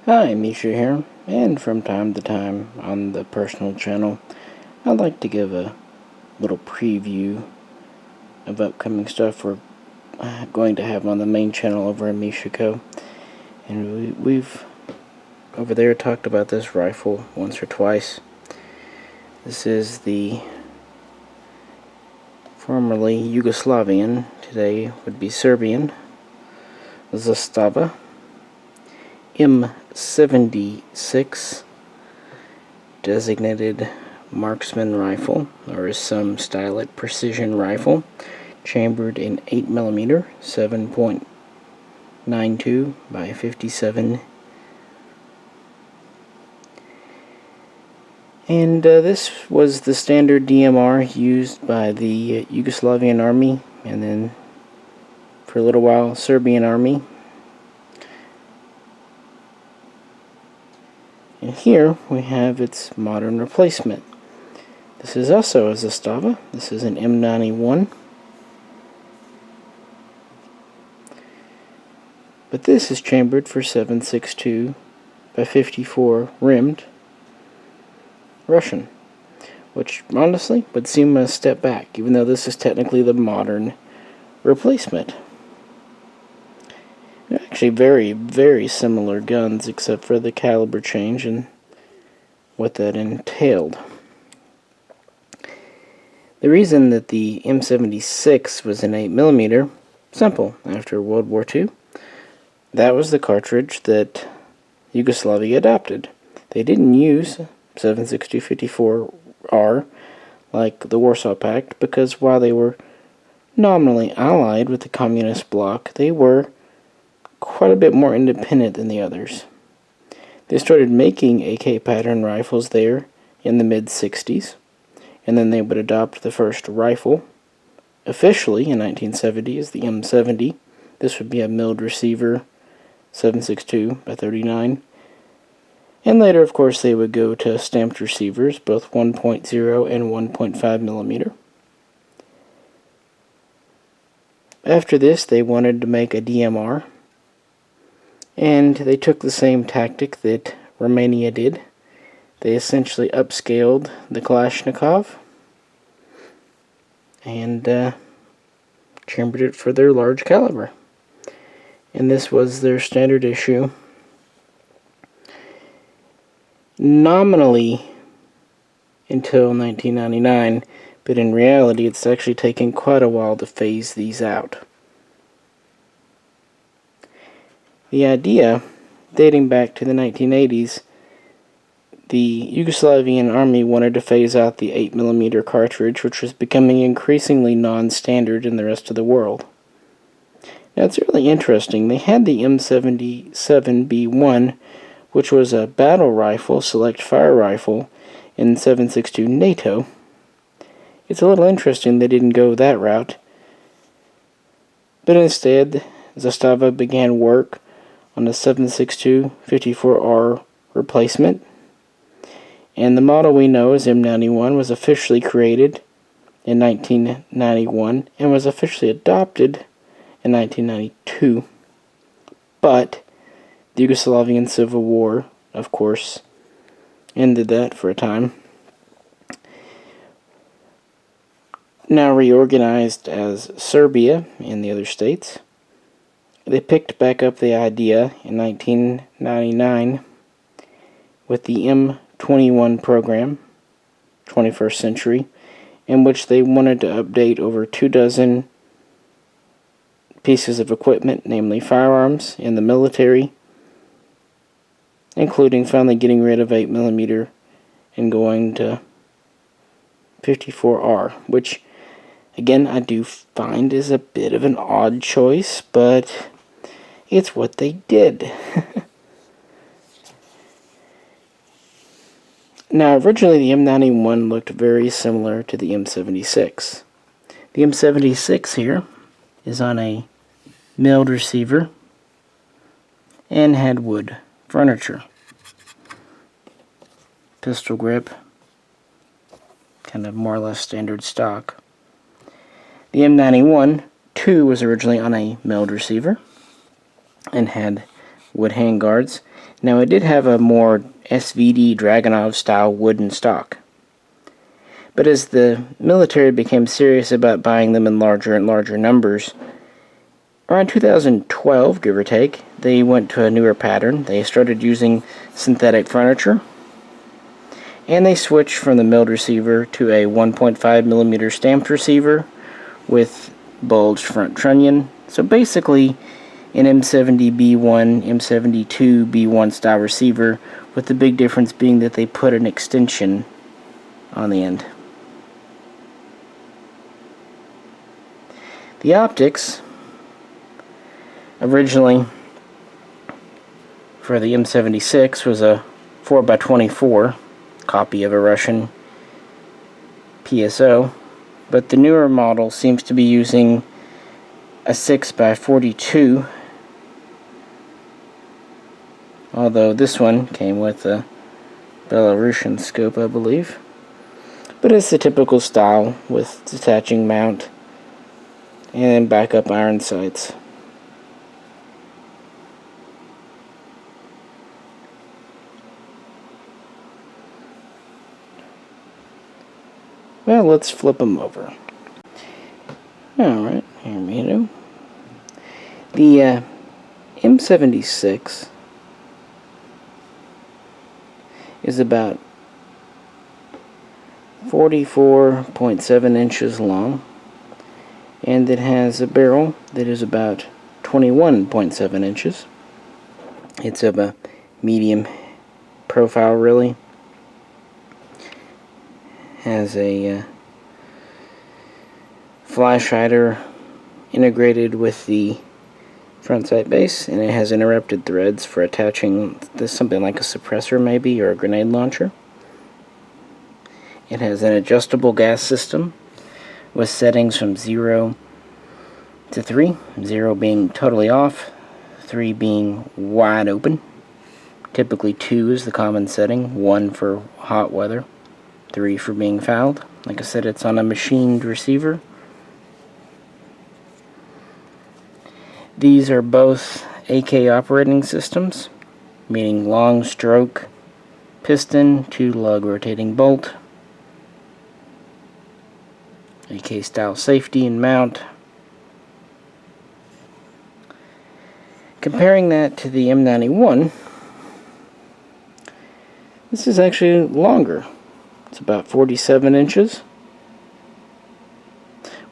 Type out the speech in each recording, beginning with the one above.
Hi, Misha here, and from time to time on the personal channel, I'd like to give a little preview of upcoming stuff we're going to have on the main channel over in Mishaco. And we've over there talked about this rifle once or twice. This is the formerly Yugoslavian, today would be Serbian, Zastava M76 designated marksman rifle, or as some style it, precision rifle, chambered in 8mm 7.92 by 57. And this was the standard DMR used by the Yugoslavian army, and then for a little while Serbian army. And here we have its modern replacement. This is also a Zastava. This is an M91. But this is chambered for 7.62 by 54 rimmed Russian, which honestly would seem a step back, even though this is technically the modern replacement. They're actually very, very similar guns, except for the caliber change and what that entailed. The reason that the M76 was an 8mm, simple. After World War II, that was the cartridge that Yugoslavia adopted. They didn't use 7.62-54R like the Warsaw Pact, because while they were nominally allied with the communist bloc, they were quite a bit more independent than the others. They started making AK pattern rifles there in the mid-60s, and then they would adopt the first rifle officially in 1970 as the M70. This would be a milled receiver 7.62 by 39. And later, of course, they would go to stamped receivers, both 1.0 and 1.5mm. After this, they wanted to make a DMR, and they took the same tactic that Romania did. They essentially upscaled the Kalashnikov and chambered it for their large caliber. And this was their standard issue. Nominally until 1999, but in reality it's actually taken quite a while to phase these out. The idea, dating back to the 1980s, the Yugoslavian army wanted to phase out the 8mm cartridge, which was becoming increasingly non-standard in the rest of the world. Now it's really interesting. They had the M77 B1, which was a battle rifle, select fire rifle, in 7.62 NATO. It's a little interesting they didn't go that route, but instead Zastava began work on the 7.62 54R replacement, and the model we know as M91 was officially created in 1991 and was officially adopted in 1992. But the Yugoslavian Civil War, of course, ended that for a time. Now reorganized as Serbia and the other states, they picked back up the idea in 1999 with the M21 program, 21st century, in which they wanted to update over 24 pieces of equipment, namely firearms, in the military, including finally getting rid of 8mm and going to 54R, which, again, I do find is a bit of an odd choice, but it's what they did. Now, originally the M91 looked very similar to the M76. The M76 here is on a milled receiver and had wood furniture. Pistol grip, kind of more or less standard stock. The M91 2 was originally on a milled receiver and had wood handguards. Now it did have a more SVD Dragunov style wooden stock. But as the military became serious about buying them in larger and larger numbers, around 2012, give or take, they went to a newer pattern. They started using synthetic furniture, and they switched from the milled receiver to a 1.5mm stamped receiver with bulged front trunnion. So basically an M70B1, M72B1 style receiver, with the big difference being that they put an extension on the end. The optics, originally for the M76, was a 4x24 copy of a Russian PSO, but the newer model seems to be using a 6x42, although this one came with a Belarusian scope, I believe. But it's the typical style with detaching mount and backup iron sights. Well, let's flip them over. Alright, here we go. The M76 is about 44.7 inches long, and it has a barrel that is about 21.7 inches. It's of a medium profile, really. Has a flash hider integrated with the front sight base, and it has interrupted threads for attaching this, something like a suppressor maybe, or a grenade launcher. It has an adjustable gas system with settings from 0 to 3, 0 being totally off, 3 being wide open. Typically 2 is the common setting, 1 for hot weather, 3 for being fouled. Like I said, it's on a machined receiver. These are both AK operating systems, meaning long stroke piston, 2 lug rotating bolt, AK style safety and mount. Comparing that to the M91, this is actually longer. It's about 47 inches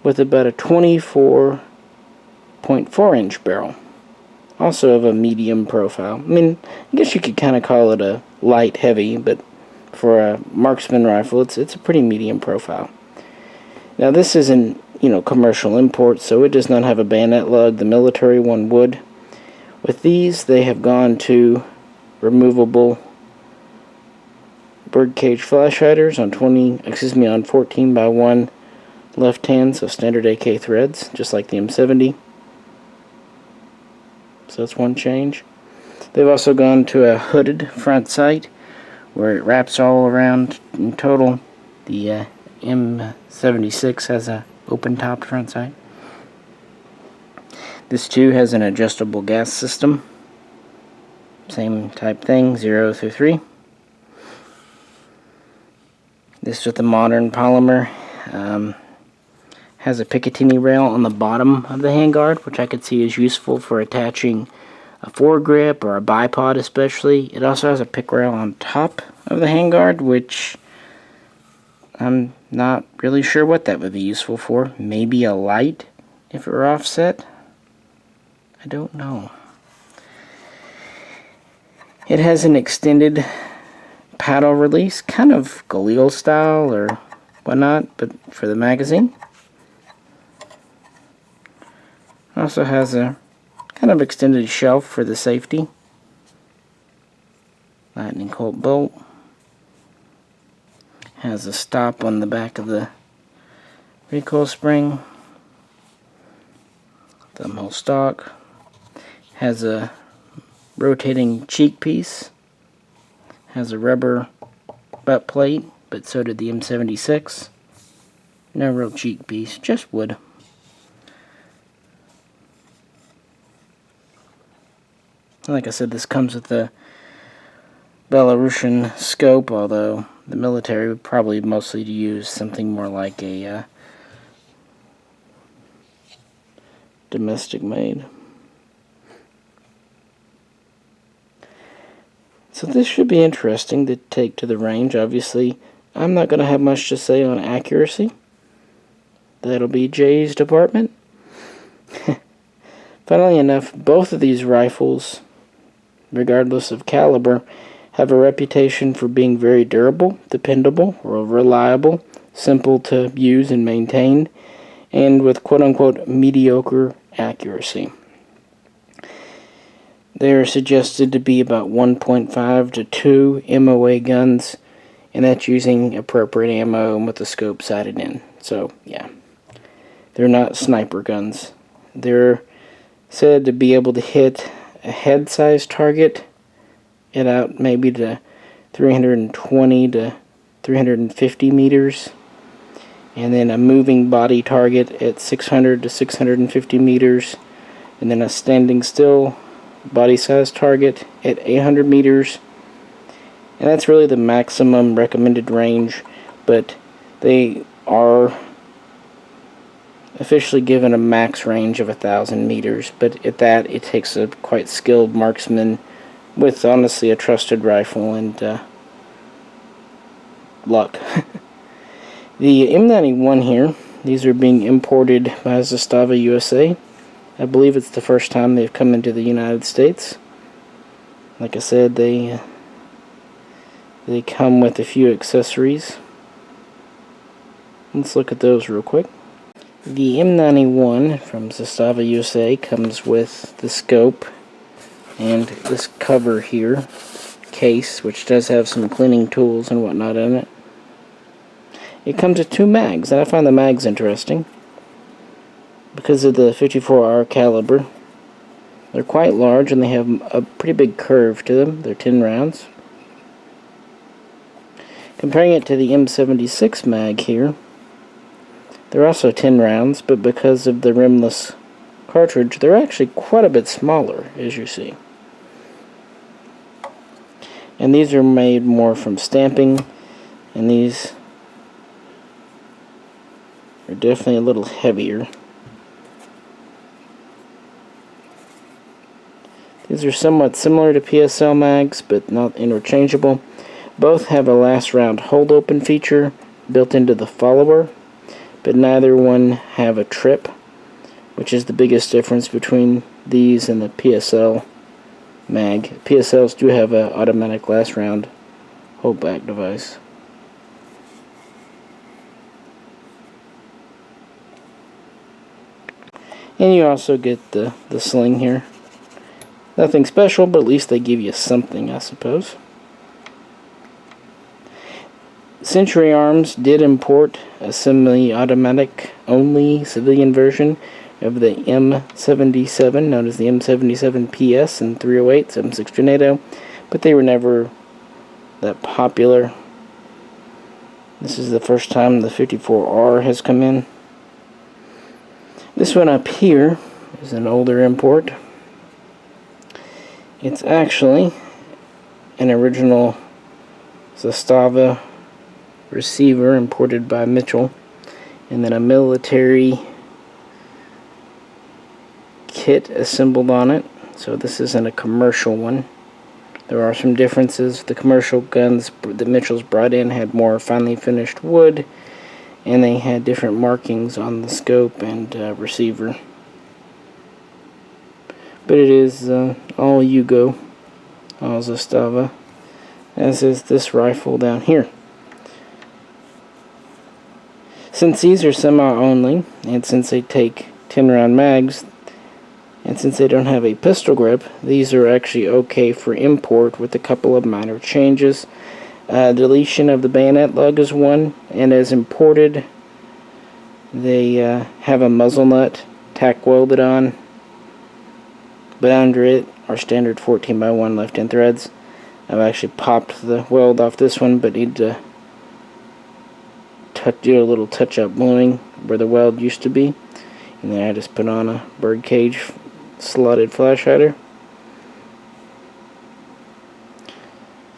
with about a 24.4 inch barrel, also of a medium profile. I mean, I guess you could kind of call it a light heavy, but for a marksman rifle, it's a pretty medium profile. Now this isn't, commercial import, so it does not have a bayonet lug. The military one would. With these, they have gone to removable birdcage flash hiders on 14x1 left hand, so standard AK threads, just like the M70. So that's one change. They've also gone to a hooded front sight where it wraps all around. In total, the M76 has a open-topped front sight. This too has an adjustable gas system. Same type thing, 0 through 3. This with the modern polymer has a Picatinny rail on the bottom of the handguard, which I could see is useful for attaching a foregrip or a bipod especially. It also has a pick rail on top of the handguard, which I'm not really sure what that would be useful for. Maybe a light if it were offset. I don't know. It has an extended paddle release, kind of Galil style or whatnot, but for the magazine. Also has a kind of extended shelf for the safety. Lightning Colt bolt. Has a stop on the back of the recoil spring. Thumbhole stock. Has a rotating cheek piece. Has a rubber butt plate, but so did the M76. No real cheek piece, just wood. Like I said, this comes with a Belarusian scope, although the military would probably mostly use something more like a domestic made. So this should be interesting to take to the range. Obviously, I'm not going to have much to say on accuracy. That'll be Jay's department. Funnily enough, both of these rifles, regardless of caliber, have a reputation for being very durable, dependable, or reliable, simple to use and maintain, and with quote-unquote mediocre accuracy. They are suggested to be about 1.5 to 2 MOA guns, and that's using appropriate ammo and with the scope sighted in. So, yeah. They're not sniper guns. They're said to be able to hit a head-sized target at out maybe to 320 to 350 meters, and then a moving body target at 600 to 650 meters, and then a standing still body-sized target at 800 meters. And that's really the maximum recommended range, but they are officially given a max range of 1,000 meters, but at that it takes a quite skilled marksman with honestly a trusted rifle and luck. The M91 here, these are being imported by Zastava, USA. I believe it's the first time they've come into the United States. Like I said, they come with a few accessories. Let's look at those real quick. The M91 from Zastava, USA comes with the scope and this cover here, case, which does have some cleaning tools and whatnot in it. It comes with 2 mags, and I find the mags interesting because of the 54R caliber. They're quite large and they have a pretty big curve to them. They're 10 rounds. Comparing it to the M76 mag here, they're also 10 rounds, but because of the rimless cartridge, they're actually quite a bit smaller, as you see. And these are made more from stamping, and these are definitely a little heavier. These are somewhat similar to PSL mags, but not interchangeable. Both have a last round hold open feature built into the follower, but neither one have a trip, which is the biggest difference between these and the PSL mag. PSLs do have an automatic last round holdback device. And you also get the sling here. Nothing special, but at least they give you something, I suppose. Century Arms did import a semi-automatic only civilian version of the M77, known as the M77 PS and 308 M6 Tornado, but they were never that popular. This is the first time the 54R has come in. This one up here is an older import. It's actually an original Zastava receiver imported by Mitchell, and then a military kit assembled on it. So this isn't a commercial one. There are some differences. The commercial guns that Mitchell's brought in had more finely finished wood, and they had different markings on the scope and receiver. But it is all Yugo, all Zastava, as is this rifle down here. Since these are semi-only, and since they take 10-round mags, and since they don't have a pistol grip, these are actually okay for import with a couple of minor changes. Deletion of the bayonet lug is one, and as imported, they have a muzzle nut tack welded on, but under it are standard 14x1 left-hand threads. I've actually popped the weld off this one, but need to do a little touch-up bluing where the weld used to be, and then I just put on a birdcage slotted flash hider.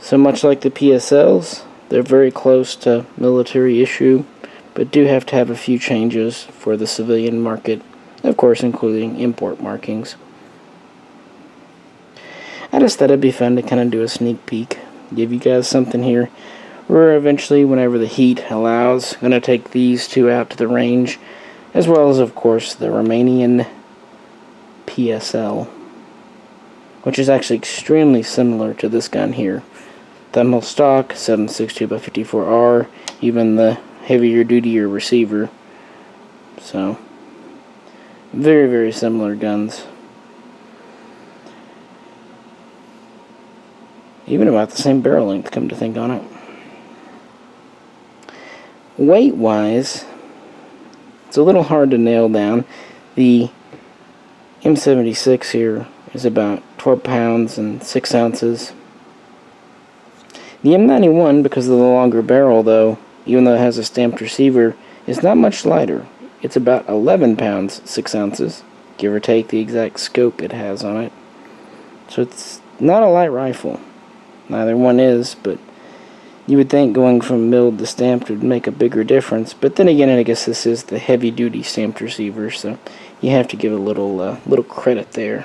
So much like the PSLs, they're very close to military issue, but do have to have a few changes for the civilian market, of course including import markings. I just thought it'd be fun to kind of do a sneak peek, give you guys something here. We're eventually, whenever the heat allows, going to take these two out to the range, as well as, of course, the Romanian PSL, which is actually extremely similar to this gun here. Thumbnail stock, 7.62 by 54R, even the heavier dutier receiver. So, very, very similar guns. Even about the same barrel length, come to think on it. Weight-wise, it's a little hard to nail down. The M76 here is about 12 pounds and 6 ounces. The M91, because of the longer barrel though, even though it has a stamped receiver, is not much lighter. It's about 11 pounds, 6 ounces, give or take the exact scope it has on it. So it's not a light rifle. Neither one is, but you would think going from milled to stamped would make a bigger difference. But then again, I guess this is the heavy-duty stamped receiver, so you have to give a little credit there.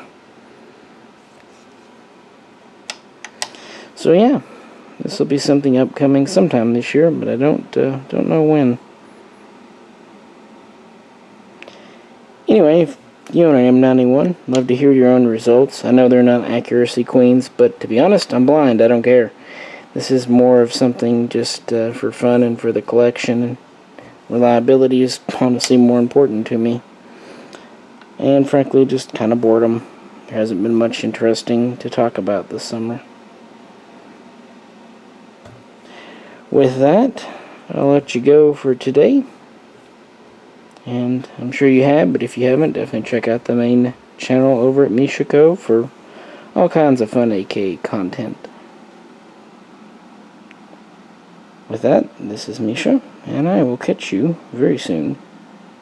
So yeah, this will be something upcoming sometime this year, but I don't know when. Anyway, if you own an M91, love to hear your own results. I know they're not accuracy queens, but to be honest, I'm blind. I don't care. This is more of something just for fun and for the collection, and reliability is honestly more important to me. And frankly, just kind of boredom. There hasn't been much interesting to talk about this summer. With that, I'll let you go for today. And I'm sure you have, but if you haven't, definitely check out the main channel over at Mishaco for all kinds of fun AK content. With that, this is Misha, and I will catch you very soon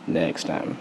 next time.